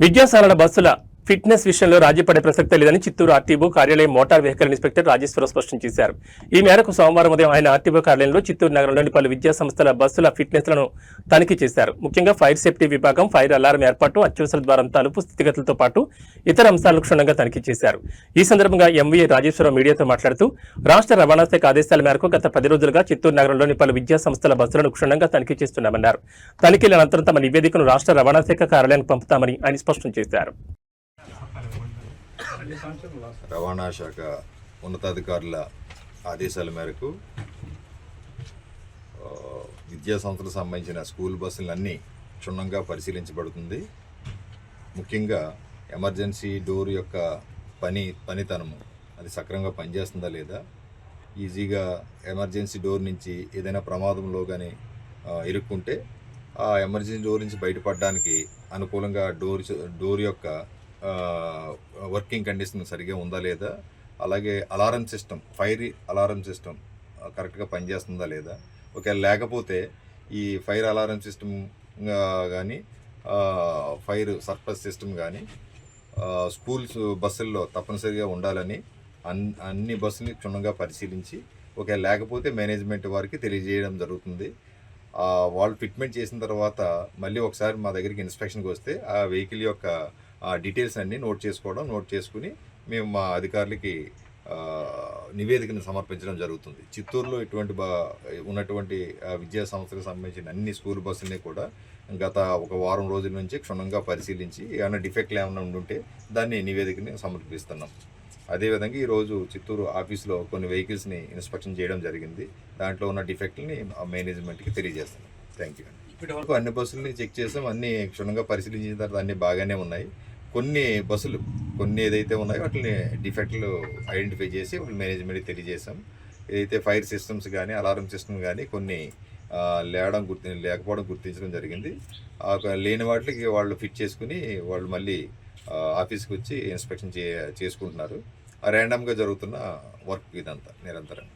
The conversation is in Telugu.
విద్యాశాలల బస్సుల ఫిట్నెస్ విషయంలో రాజీపడే ప్రసక్తే లేదని చిత్తూరు ఆర్టీఓ కార్యాలయం మోటార్ వెహికల్ ఇన్స్పెక్టర్ రాజేశ్వరరావు స్పష్టం చేశారు. ఈ మేరకు సోమవారం ఉదయం ఆయన ఆర్టీఓ కార్యాలయంలో చిత్తూరు నగరంలోని పలు విద్యా సంస్థల బస్సుల ఫిట్నెస్లను తనిఖీ చేశారు. ముఖ్యంగా ఫైర్ సేఫ్టీ విభాగం, ఫైర్ అలారం ఏర్పాటు, అత్యవసర ద్వారం తలుపు స్థితిగతులతో పాటు ఇతర అంశాలను క్షుణ్ణంగా తనిఖీ చేశారు. ఈ సందర్భంగా ఎంవీఏ రాజేశ్వరరావు మీడియాతో మాట్లాడుతూ రాష్ట్ర రవాణా శాఖ ఆదేశాల మేరకు గత 10 రోజులుగా చిత్తూరు నగరంలోని పలు విద్యా సంస్థల బస్సులను క్షుణ్ణంగా తనిఖీ చేస్తున్నామన్నారు. తనిఖీల అనంతరం తమ నివేదికను రాష్ట్ర రవాణా శాఖ కార్యాలయానికి పంపుతామని ఆయన స్పష్టం చేశారు. రవాణా శాఖ ఉన్నతాధికారుల ఆదేశాల మేరకు విద్యా సంస్థలకు సంబంధించిన స్కూల్ బస్సులన్నీ క్షుణ్ణంగా పరిశీలించబడుతుంది. ముఖ్యంగా ఎమర్జెన్సీ డోర్ యొక్క పనితనము అది సక్రమంగా పనిచేస్తుందా లేదా, ఈజీగా ఎమర్జెన్సీ డోర్ నుంచి ఏదైనా ప్రమాదంలో కానీ ఇరుక్కుంటే ఆ ఎమర్జెన్సీ డోర్ నుంచి బయటపడడానికి అనుకూలంగా డోర్ యొక్క వర్కింగ్ కండిషన్ సరిగా ఉందా లేదా, అలాగే alarm system, fire alarm system కరెక్ట్గా పనిచేస్తుందా లేదా, ఒకవేళ లేకపోతే ఈ ఫైర్ అలారం సిస్టమ్ కానీ ఫైర్ సర్ప్లస్ సిస్టమ్ కానీ స్కూల్స్ బస్సుల్లో తప్పనిసరిగా ఉండాలని అన్ని బస్సుని క్షుణ్ణంగా పరిశీలించి ఒకవేళ లేకపోతే మేనేజ్మెంట్ వారికి తెలియజేయడం జరుగుతుంది. వాళ్ళు ఫిట్మెంట్ చేసిన తర్వాత మళ్ళీ ఒకసారి మా దగ్గరికి ఇన్స్పెక్షన్కి వస్తే ఆ వెహికల్ యొక్క డీటెయిల్స్ అన్నీ నోట్ చేసుకుని మేము మా అధికారులకి నివేదికను సమర్పించడం జరుగుతుంది. చిత్తూరులో ఉన్నటువంటి విద్యా సంస్థలకు సంబంధించిన అన్ని స్కూల్ బస్సుల్ని కూడా గత ఒక వారం రోజుల నుంచి క్షుణ్ణంగా పరిశీలించి ఏమైనా డిఫెక్ట్లు ఏమైనా ఉండుంటే దాన్ని నివేదికని సమర్పిస్తున్నాం. అదేవిధంగా ఈరోజు చిత్తూరు ఆఫీస్లో కొన్ని వెహికల్స్ని ఇన్స్పెక్షన్ చేయడం జరిగింది. దాంట్లో ఉన్న డిఫెక్ట్ని మేనేజ్మెంట్కి తెలియజేస్తున్నాం. థ్యాంక్ యూ అండి. ఇప్పటివరకు అన్ని బస్సుల్ని చెక్ చేసాం, అన్ని క్షుణ్ణంగా పరిశీలించిన తర్వాత అన్నీ బాగానే ఉన్నాయి. కొన్ని బస్సులు ఏదైతే ఉన్నాయో వాటిని డిఫెక్ట్లు ఐడెంటిఫై చేసి వాటి మేనేజ్మెంట్కి తెలియజేసాం. ఏదైతే ఫైర్ సిస్టమ్స్ కానీ అలారం సిస్టమ్ కానీ కొన్ని లేకపోవడం గుర్తించడం జరిగింది. లేని వాటికి వాళ్ళు ఫిట్ చేసుకుని వాళ్ళు మళ్ళీ ఆఫీస్కి వచ్చి ఇన్స్పెక్షన్ చేసుకుంటున్నారు. ర్యాండమ్గా జరుగుతున్న వర్క్ ఇదంతా నిరంతరం.